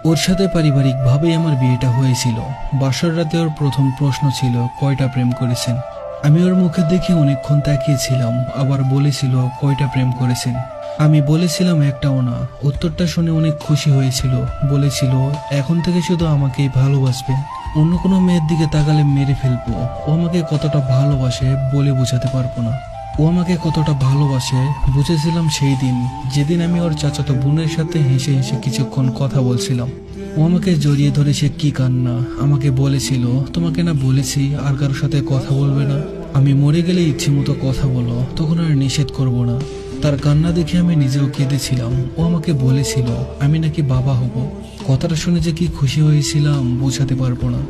ওর সাথে পারিবারিকভাবেই আমার বিয়েটা হয়েছিল। বাসর রাতে ওর প্রথম প্রশ্ন ছিল কয়টা প্রেম করেছেন। আমি ওর মুখে দেখে অনেকক্ষণ তাকিয়েছিলাম, আবার বলেছিল কয়টা প্রেম করেছেন। আমি বলেছিলাম একটাও না। উত্তরটা শুনে অনেক খুশি হয়েছিল, বলেছিল এখন থেকে শুধু আমাকেই ভালোবাসবেন, অন্য কোনো মেয়ের দিকে তাকালে মেরে ফেলবো। ও আমাকে কতটা ভালোবাসে বলে বোঝাতে পারবো না। ও আমাকে কতটা ভালোবাসে বুঝেছিলাম সেই দিন, যেদিন আমি ওর চাচাতো বোনের সাথে হেসে হেসে কিছুক্ষণ কথা বলছিলাম। ও আমাকে জড়িয়ে ধরে সে কি কান্না। আমাকে বলেছিল তোমাকে না বলেছি আর কারোর সাথে কথা বলবে না, আমি মরে গেলে ইচ্ছে মতো কথা বলো, তখন আর নিষেধ করব না। তার কান্না দেখে আমি নিজেও কেঁদেছিলাম। ও আমাকে বলেছিল আমি নাকি বাবা হব। কথাটা শুনে যে কি খুশি হয়েছিলাম বোঝাতে পারবো না।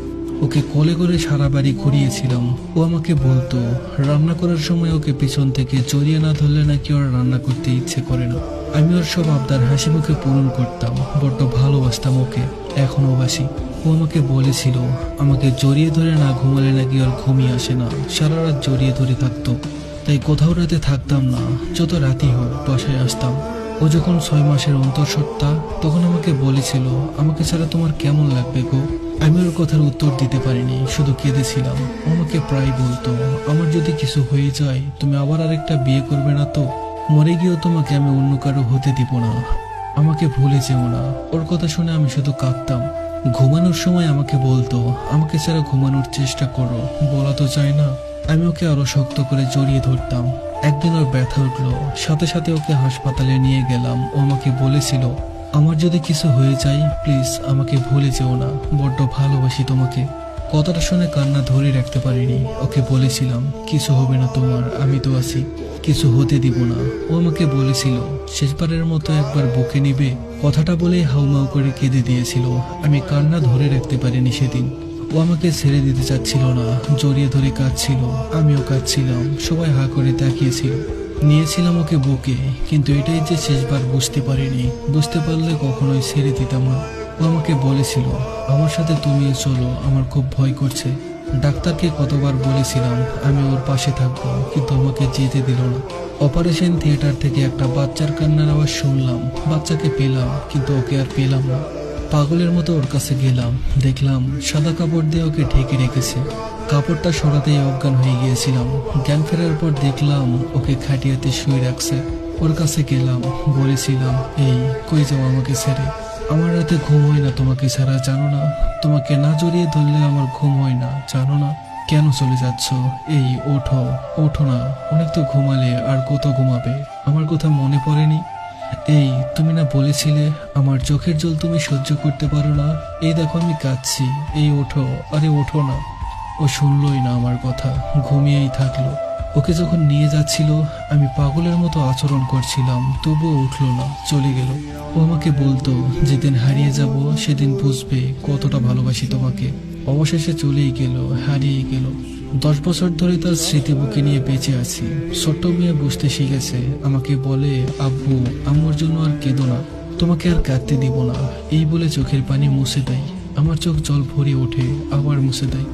ওকে কোলে করে সারা বাড়ি ঘুরিয়েছিলাম। ও আমাকে বলতো রান্না করার সময় ওকে পিছন থেকে জড়িয়ে না ধরলে নাকি ওর রান্না করতে ইচ্ছে করে না। আমি ওর সব আবদার হাসি মুখে পূরণ করতাম, বড্ড ভালোবাসতাম ওকে, এখনো বাসি। ও আমাকে বলেছিল আমাকে জড়িয়ে ধরে না ঘুমালে নাকি ওর ঘুমই আসে না, সারা রাত জড়িয়ে ধরে থাকতো। তাই কোথাও রাতে থাকতাম না, যত রাতই হোক বাসায় আসতাম। ও যখন 6 মাসের অন্তঃসত্ত্বা তখন আমাকে বলেছিল আমাকে ছাড়া তোমার কেমন লাগবে গো। আমি ওর কথার উত্তর দিতে পারিনি, শুধু কেঁদেছিলাম। ও আমাকে প্রায় বলতো আমার যদি কিছু হয়ে যায় তুমি আবার আরেকটা বিয়ে করবে না তো, মরে গিয়েও তোমাকে আমি অন্য কারো হতে দিব না, আমাকে ভুলে যেও না। ওর কথা শুনে আমি শুধু কাঁদতাম। ঘুমানোর সময় আমাকে বলতো আমাকে ছাড়া ঘুমানোর চেষ্টা করো, বলা তো যায় না। আমি ওকে আরো শক্ত করে জড়িয়ে ধরতাম। একদিন ওর ব্যথা উঠলো, সাথে সাথে ওকে হাসপাতালে নিয়ে গেলাম। ও আমাকে বলেছিল আমার যদি কিছু হয়ে যায় প্লিজ আমাকে ভুলে যেও না, বড্ড ভালোবাসি তোমাকে। কথাটা শুনে কান্না ধরে রাখতে পারিনি। ওকে বলেছিলাম কিছু হবে না তোমার, আমি তো আছি, কিছু হতে দিব না। ও আমাকে বলেছিল শেষবারের মতো একবার বুকে নিবে। কথাটা বলে হাউমাউ করে কেঁদে দিয়েছিল। আমি কান্না ধরে রাখতে পারিনি সেদিন। ও আমাকে ছেড়ে দিতে চাচ্ছিল না, জড়িয়ে ধরে কাঁদছিল, আমিও কাঁদছিলাম। সবাই হা করে তাকিয়েছিল। নিয়েছিলাম ওকে বুকে, কিন্তু এটাই যে শেষবার বুঝতে পারিনি। বুঝতে পারলে কখনোই ছেড়ে দিতাম না। ও আমাকে বলেছিল আমার সাথে তুমিও চলো, আমার খুব ভয় করছে। ডাক্তারকে কতবার বলেছিলাম আমি ওর পাশে থাকবো, কিন্তু আমাকে যেতে দিল না। অপারেশন থিয়েটার থেকে একটা বাচ্চার কান্নার আওয়াজ শুনলাম, বাচ্চাকে পেলাম, কিন্তু ওকে আর পেলাম না। পাগলের মতো ওর কাছে গেলাম, দেখলাম সাদা কাপড় দিয়ে ওকে ঢেকে রেখেছে। কাপড়টা সরাতেই অজ্ঞান হয়ে গিয়েছিলাম। জ্ঞান ফেরার পর দেখলাম ওকে খাটিয়াতে শুয়ে রাখছে। ওর কাছে গেলাম, বলেছিলাম এই কই যাও আমাকে ছেড়ে, আমার রাতে ঘুম হয় না তোমাকে ছাড়া, জানো না? তোমাকে না জড়িয়ে ধরলে আমার ঘুম হয় না, জানো না? কেন চলে যাচ্ছ? এই ওঠো, ওঠো না, অনেক তো ঘুমালে, আর কত ঘুমাবে? আমার কথা মনে পড়েনি? এই তুমি না বলেছিলে আমার চোখের জল তুমি সহ্য করতে পারো না? এই দেখো আমি কাঁদছি, এই ওঠো, আরে ওঠো না। ও শুনলই না আমার কথা, ঘুমিয়েই থাকলো। ওকে যখন নিয়ে যাচ্ছিল আমি পাগলের মতো আচরণ করছিলাম, তবুও উঠলো না, চলে গেল। ও আমাকে বলতো যেদিন হারিয়ে যাব সেদিন বুঝবে কতটা ভালোবাসি তোমাকে। অবশেষে চলেই গেল, হারিয়ে গেল। 10 বছর ধরে তার স্মৃতি বুকে নিয়ে বেঁচে আছি। ছোট্ট মেয়ে বুঝতে শিখেছে, আমাকে বলে আব্বু আম্মুর জন্য আর কেঁদো না, তোমাকে আর কাঁদতে দিব না, এই বলে চোখের পানি মুছে দেয়। আমার চোখ জল ভরে ওঠে, আবার মুছে দেয়।